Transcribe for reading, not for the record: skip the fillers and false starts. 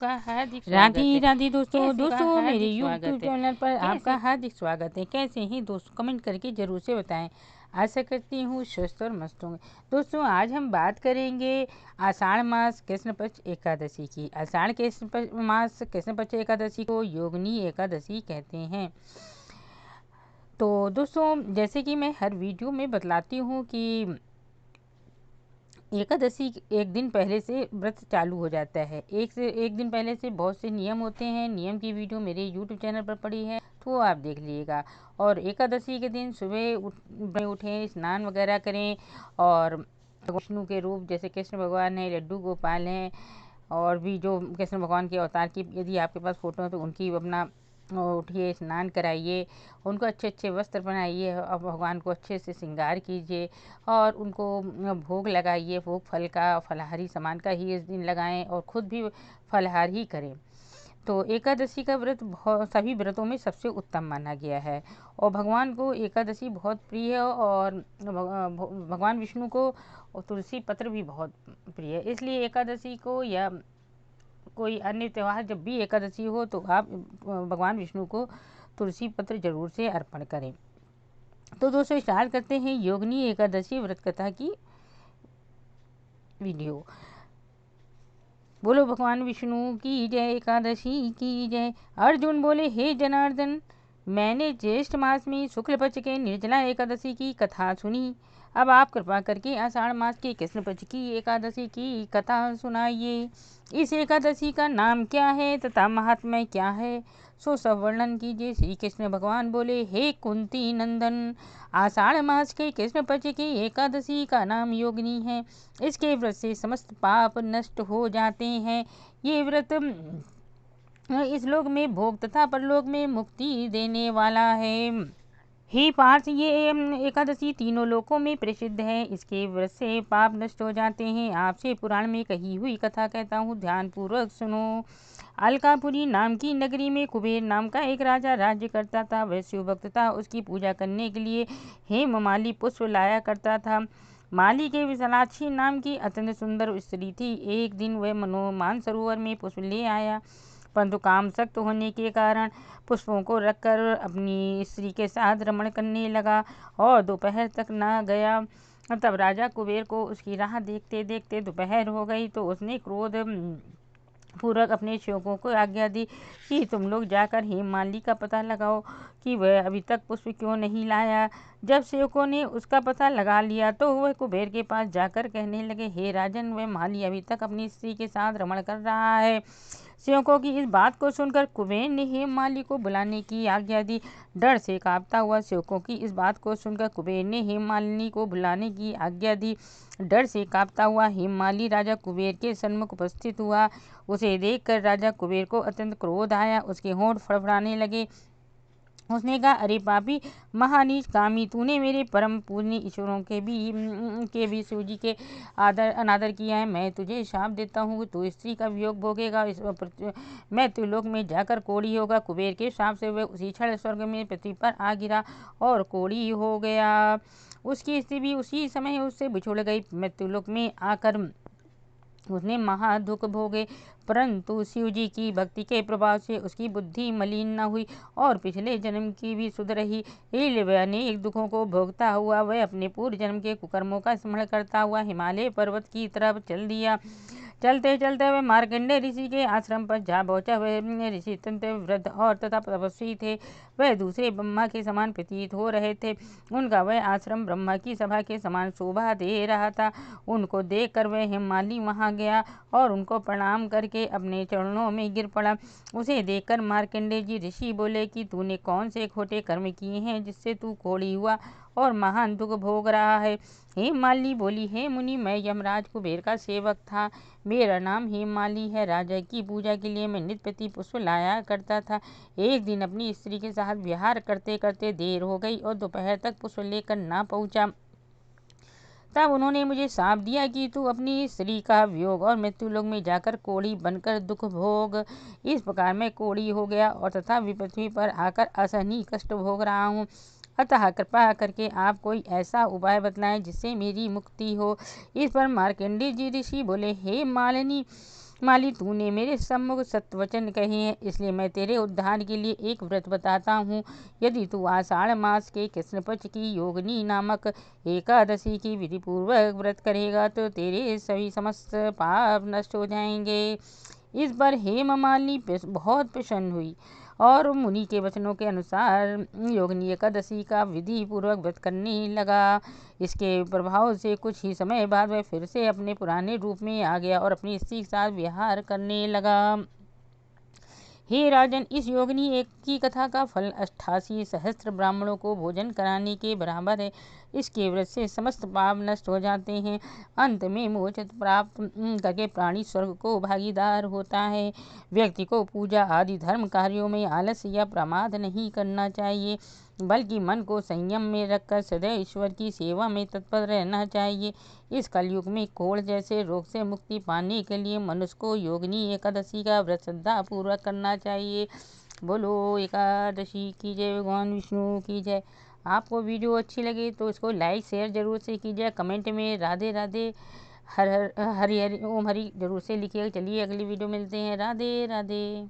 का हार्दिक स्वागत राधे है। राधे दोस्तों कैसे दोस्तों का मेरे हार्दिक यूट्यूब स्वागत है। चैनल पर आपका कैसे हार्दिक स्वागत है। कैसे हैं दोस्तों, कमेंट करके जरूर से बताएं। आशा करती हूँ स्वस्थ और मस्त होंगे। दोस्तों आज हम बात करेंगे आषाढ़ मास कृष्ण पक्ष एकादशी की। आषाढ़ मास कृष्ण पक्ष एकादशी को योगिनी एकादशी कहते हैं। तो दोस्तों जैसे कि मैं हर वीडियो में बतलाती हूँ कि एकादशी एक दिन पहले से व्रत चालू हो जाता है। एक दिन पहले से बहुत से नियम होते हैं। नियम की वीडियो मेरे यूट्यूब चैनल पर पड़ी है, तो आप देख लीजिएगा। और एकादशी के दिन सुबह उठें, स्नान वगैरह करें और विष्णु के रूप जैसे कृष्ण भगवान है, लड्डू गोपाल हैं और भी जो कृष्ण भगवान के अवतार की यदि आपके पास फ़ोटो है तो उनकी अपना उठिए, स्नान कराइए, उनको अच्छे अच्छे वस्त्र पहनाइए और भगवान को अच्छे से श्रृंगार कीजिए और उनको भोग लगाइए। भोग फल का, फलाहारी सामान का ही इस दिन लगाएं और ख़ुद भी फलाहार ही करें। तो एकादशी का व्रत सभी व्रतों में सबसे उत्तम माना गया है और भगवान को एकादशी बहुत प्रिय है और भगवान विष्णु को तुलसी पत्र भी बहुत प्रिय है। इसलिए एकादशी को या कोई अन्य त्यौहार जब भी एकादशी हो तो आप भगवान विष्णु को तुलसी पत्र जरूर से अर्पण करें। तो दोस्तों स्टार्ट करते हैं योगिनी एकादशी व्रत कथा की वीडियो। बोलो भगवान विष्णु की जय, एकादशी की जय। अर्जुन बोले हे जनार्दन, मैंने ज्येष्ठ मास में शुक्ल पक्ष के निर्जला एकादशी की कथा सुनी। अब आप कृपा करके आषाढ़ मास की कृष्ण पक्ष की एकादशी की कथा सुनाइए। इस एकादशी का नाम क्या है तथा महात्म्य क्या है, सो सब वर्णन कीजिए। श्री कृष्ण भगवान बोले हे कुंती नंदन, आषाढ़ मास के कृष्ण पक्ष की एकादशी का नाम योगिनी है। इसके व्रत से समस्त पाप नष्ट हो जाते हैं। ये व्रत इस लोक में भोग तथा परलोक में मुक्ति देने वाला है। हे पार्थ, ये एकादशी तीनों लोकों में प्रसिद्ध है। इसके व्रत से पाप नष्ट हो जाते हैं। आपसे पुराण में कही हुई कथा कहता हूँ, ध्यान पूर्वक सुनो। अलकापुरी नाम की नगरी में कुबेर नाम का एक राजा राज्य करता था। वह शिव भक्त था। उसकी पूजा करने के लिए हेममाली पुष्प लाया करता था। माली के विशालाक्षी नाम की अत्यंत सुंदर स्त्री थी। एक दिन वह मनोमान सरोवर में पुष्प ले आया, परंतु काम सख्त होने के कारण पुष्पों को रखकर अपनी स्त्री के साथ रमण करने लगा और दोपहर तक न गया। तब राजा कुबेर को उसकी राह देखते देखते दोपहर हो गई, तो उसने क्रोध पूर्वक अपने सेवकों को आज्ञा दी कि तुम लोग जाकर हेममाली का पता लगाओ कि वह अभी तक पुष्प क्यों नहीं लाया। जब सेवकों ने उसका पता लगा लिया तो वह कुबेर के पास जाकर कहने लगे, हे राजन, वह माली अभी तक अपनी स्त्री के साथ रमण कर रहा है। सेवकों की इस बात को सुनकर कुबेर ने हेममाली को बुलाने की आज्ञा दी। डर से कांपता हुआ सेवकों की इस बात को सुनकर कुबेर ने हेममालिनी को बुलाने की आज्ञा दी। डर से कांपता हुआ हेममाली राजा कुबेर के सन्मुख उपस्थित हुआ। उसे देखकर राजा कुबेर को अत्यंत क्रोध आया। उसके होंठ फड़फड़ाने लगे। उसने कहा, अरे पापी महानीच कामी, तूने मेरे परम पूजनीय ईश्वरों के भी शिव जी के अनादर किया है। मैं तुझे शाप देता हूँ, तू स्त्री का वियोग भोगेगा, मैं त्रिलोक में जाकर कोढ़ी होगा। कुबेर के शाप से वह उसी क्षण स्वर्ग में पृथ्वी पर आ गिरा और कोढ़ी हो गया। उसकी स्त्री भी उसी समय उससे बिछुड़ गई। मृत्युलोक में आकर उसने महा दुख भोगे, परंतु शिव जी की भक्ति के प्रभाव से उसकी बुद्धि मलिन न हुई और पिछले जन्म की भी सुध रही। इसलिए वह अनेक दुखों को भोगता हुआ वह अपने पूर्व जन्म के कुकर्मों का स्मरण करता हुआ हिमालय पर्वत की तरफ चल दिया। चलते चलते वह मार्कंडेय ऋषि के आश्रम पर जा पहुंचा। वह ऋषि अत्यंत वृद्ध और तथा तपस्वी थे। वह दूसरे ब्रह्मा के समान प्रतीत हो रहे थे। उनका वह आश्रम ब्रह्मा की सभा के समान शोभा दे रहा था। उनको देखकर वह हेममाली वहां गया और उनको प्रणाम करके अपने चरणों में गिर पड़ा। उसे देखकर मार्कंडेय जी ऋषि बोले कि तूने कौन से खोटे कर्म किए हैं जिससे तू कोढ़ी हुआ और महान दुख भोग रहा है। हेममालिनी बोली, हे मुनि, मैं यमराज कुबेर का सेवक था। मेरा नाम हेममाली है। राजा की पूजा के लिए मैं नित्य प्रति पुष्प लाया करता था। एक दिन अपनी स्त्री के साथ विहार करते करते देर हो गई और दोपहर तक पुष्प लेकर ना पहुंचा। तब उन्होंने मुझे शाप दिया कि तू अपनी स्त्री का वियोग और मृत्युलोक में जाकर कोढ़ी बनकर दुख भोग। इस प्रकार मैं कोढ़ी हो गया और तथा पृथ्वी पर आकर असहनीय कष्ट भोग रहा हूँ। अतः कृपा करके आप कोई ऐसा उपाय बतलाएं जिससे मेरी मुक्ति हो। इस पर मार्कंडेय जी ऋषि बोले, हे मालिनी, माली, तूने मेरे सम्मुख सत्य वचन कहे हैं, इसलिए मैं तेरे उद्धार के लिए एक व्रत बताता हूँ। यदि तू आषाढ़ मास के कृष्ण पक्ष की योगिनी नामक एकादशी की विधि पूर्वक व्रत करेगा तो तेरे सभी समस्त पाप नष्ट हो जाएंगे। इस पर हेममालिनी बहुत प्रसन्न हुई और मुनि के वचनों के अनुसार योगिनी एकादशी का विधि पूर्वक व्रत करने लगा। इसके प्रभाव से कुछ ही समय बाद वह फिर से अपने पुराने रूप में आ गया और अपनी स्त्री के साथ विहार करने लगा। हे राजन, इस योगिनी एक की कथा का फल 88 सहस्त्र ब्राह्मणों को भोजन कराने के बराबर है। इसके व्रत से समस्त पाप नष्ट हो जाते हैं। अंत में मोक्ष प्राप्त करके प्राणी स्वर्ग को भागीदार होता है। व्यक्ति को पूजा आदि धर्म कार्यों में आलस्य या प्रमाद नहीं करना चाहिए, बल्कि मन को संयम में रखकर सदैव ईश्वर की सेवा में तत्पर रहना चाहिए। इस कलयुग में कोढ़ जैसे रोग से मुक्ति पाने के लिए मनुष्य को योगिनी एकादशी का व्रत श्रद्धा पूर्वक करना चाहिए। बोलो एकादशी की जय, भगवान विष्णु की जय। आपको वीडियो अच्छी लगे तो इसको लाइक शेयर जरूर से कीजिए। कमेंट में राधे राधे हर हर हरि हरि ओम हरि जरूर से लिखिएगा। चलिए अगली वीडियो मिलते हैं। राधे राधे।